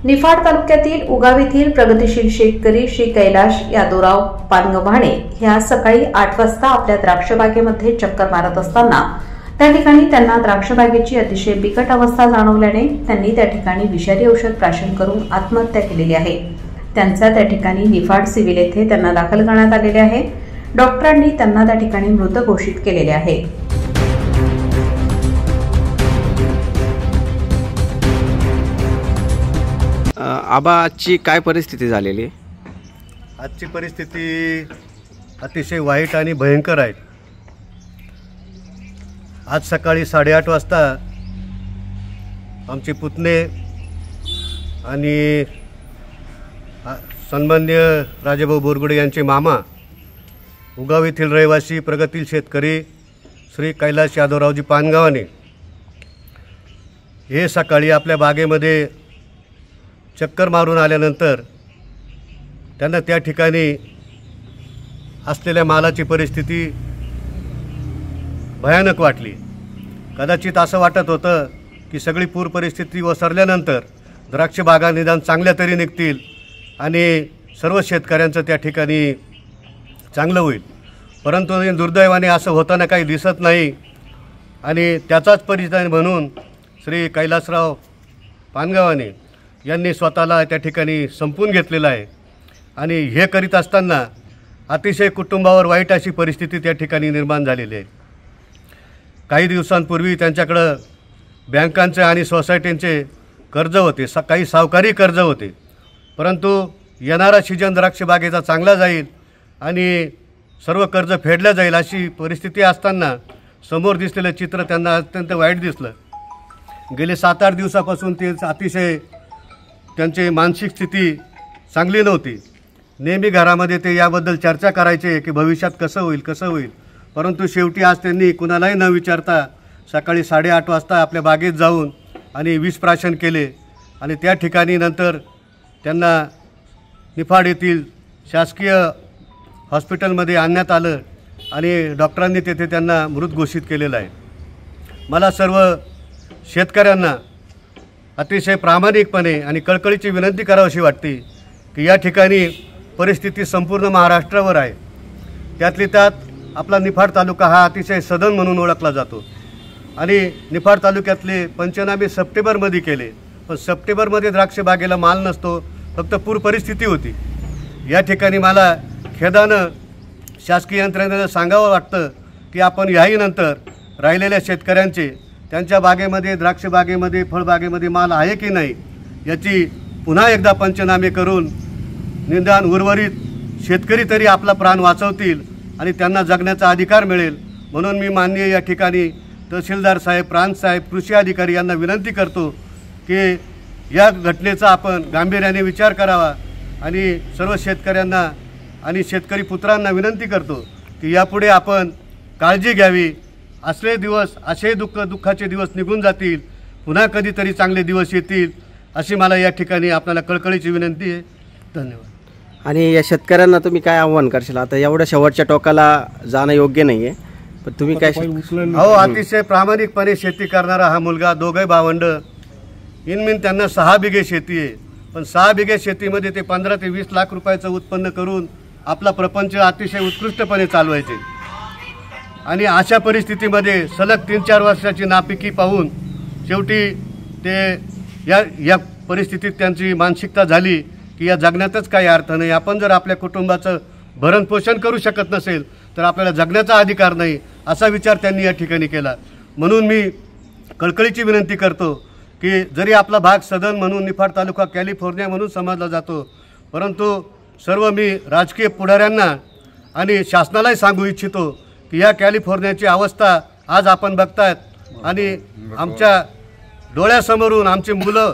निफाड तालुक्यातील उगाव येथील प्रगतिशील शेतकरी श्री कैलाश यादवराव पानगव्हाणे ह्या सकाळी 8 वाजता आपल्या द्राक्षबागेमध्ये चक्कर मारत असताना त्या ठिकाणी त्यांना द्राक्षबागेची अतिशय बिकट अवस्था जाणवल्याने त्यांनी त्या ठिकाणी विषारी औषध प्राशन करून आत्महत्या केलेली आहे। त्यांचा त्या ठिकाणी निफाड सिव्हिल येथे त्यांना दाखल करण्यात आलेले आहे। डॉक्टरांनी त्यांना त्या ठिकाणी मृत घोषित केलेले आहे। आबा, आजची काय परिस्थिती झालेली? आजची परिस्थिती अतिशय वाईट आणि भयंकर आहे। आज सकाळी 8:30 वाजता आमचे पुतणे आणि सन्माननीय राजेभाऊ बोरगुडे यांचे मामा उगाव येथील रहिवासी प्रगतिशील शेतकरी श्री कैलाश यादवरावजी पानगव्हाणे हे सकाळी आपल्या बागेमध्ये चक्कर मारून आल्यानंतर त्यांना त्या ठिकाणी असलेल्या मालाची परिस्थिती भयानक वाटली। कदाचित असं वाटत होतं की सगळी पूर परिस्थिती ओसरल्यानंतर द्राक्ष बागा निदान चांगल्या तरी निघतील आणि सर्व शेतकऱ्यांचं त्या ठिकाणी चांगलं होईल, परंतु दुर्दैवाने असं होताना काही दिसत नाही। आणि त्याचाच परिणाम म्हणून श्री कैलासराव पानगव्हाणे यांनी स्वतःला त्या ठिकाणी संपून घेतलेलं आहे। आणि हे करीत असताना अतिशय कुटुंबावर वाईट अशी परिस्थिती त्या ठिकाणी निर्माण झालेली आहे। काही दिवसांपूर्वी त्यांच्याकडं बँकांचे आणि सोसायटींचे कर्ज होते, काही सावकारी कर्ज होते, परंतु येणारा सीजन द्राक्ष बागेचा चांगला जाईल आणि सर्व कर्ज फेडल्या जाईल अशी परिस्थिती असताना समोर दिसलेलं चित्र त्यांना अत्यंत वाईट दिसलं। गेले 7-8 दिवसापासून ते अतिशय त्यांची मानसिक स्थिती चांगली नव्हती। नेहमी घरामध्ये ते याबद्दल चर्चा करायचे की भविष्यात कसं होईल, परंतु शेवटी आज त्यांनी कुणालाही न विचारता सकाळी 8:30 वाजता आपल्या बागेत जाऊन आणि विष प्राशन केले आणि त्या ठिकाणी नंतर त्यांना निफाड येथील शासकीय हॉस्पिटलमध्ये आणण्यात आलं आणि डॉक्टरांनी तेथे त्यांना मृत घोषित केलेलं आहे। मला सर्व शेतकऱ्यांना अतिशय प्रामाणिकपणे आणि कळकळीची विनंती करावीशी वाटते की या ठिकाणी परिस्थिती संपूर्ण महाराष्ट्रावर आहे। त्यातली त्यात आपला निफाड तालुका हा अतिशय सदन म्हणून ओळखला जातो आणि निफाड तालुक्यातले पंचनामे सप्टेंबरमध्ये केले, पण सप्टेंबरमध्ये द्राक्ष बागेला माल नसतो, फक्त पूर परिस्थिती होती। या ठिकाणी मला खेदानं शासकीय यंत्रणेला सांगावं वाटतं की आपण याहीनंतर राहिलेल्या शेतकऱ्यांचे त्यांच्या बागेमध्ये द्राक्ष बागेमध्ये फळबागेमध्ये माल आहे की नाही याची पुन्हा एकदा पंचनामे करून निदान उर्वरित शेतकरी तरी आपला प्राण वाचवतील आणि त्यांना जगण्याचा अधिकार मिळेल। म्हणून मी माननीय या ठिकाणी तहसीलदार साहेब, प्रांत साहेब, कृषी अधिकारी यांना विनंती करतो की या घटनेचा आपण गांभीर्याने विचार करावा आणि सर्व शेतकऱ्यांना आणि शेतकरी पुत्रांना विनंती करतो की यापुढे आपण काळजी घ्यावी। असले दिवस, असे दुःखाचे दिवस निघून जातील, पुन्हा कधीतरी चांगले दिवस येतील अशी मला या ठिकाणी आपल्याला कळकळीची विनंती आहे। धन्यवाद। आणि या शेतकऱ्यांना तुम्ही काय आव्हान करशाल? आता एवढ्या शेवटच्या टोकाला जाणं योग्य नाही आहे, पण तुम्ही काय? अतिशय प्रामाणिकपणे शेती करणारा हा मुलगा, दोघे भावंड, इनमिन त्यांना 6 बिघे शेती आहे, पण 6 बिघे शेतीमध्ये ते 15 ते 20 लाख रुपयाचं उत्पन्न करून आपला प्रपंच अतिशय उत्कृष्टपणे चालवायचे। आणि अशा परिस्थितीमध्ये सलग 3-4 वर्षाची नापिकी पाहून शेवटी ते या परिस्थितीत त्यांची मानसिकता झाली की या जगण्यातच काही अर्थ नाही। आपण जर आपल्या कुटुंबाचं भरणपोषण करू शकत नसेल तर आपल्याला जगण्याचा अधिकार नाही असा विचार त्यांनी या ठिकाणी केला। म्हणून मी कळकळीची विनंती करतो की जरी आपला भाग सदन म्हणून निफाड तालुका कॅलिफोर्निया म्हणून समजला जातो, परंतु सर्व मी राजकीय पुढाऱ्यांना आणि शासनालाही सांगू इच्छितो की या कॅलिफोर्नियाची अवस्था आज आपण बघतायत आणि आमच्या डोळ्यासमोरून आमची मुलं,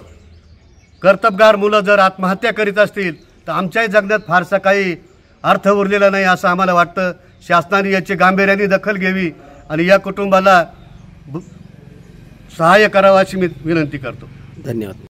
कर्तबगार मुलं जर आत्महत्या करीत असतील तर आमच्याही जगण्यात फारसा काही अर्थ उरलेला नाही असं आम्हाला वाटतं। शासनाने याची गांभीर्याने दखल घ्यावी आणि या कुटुंबाला सहाय्य करावं अशी मी विनंती करतो। धन्यवाद।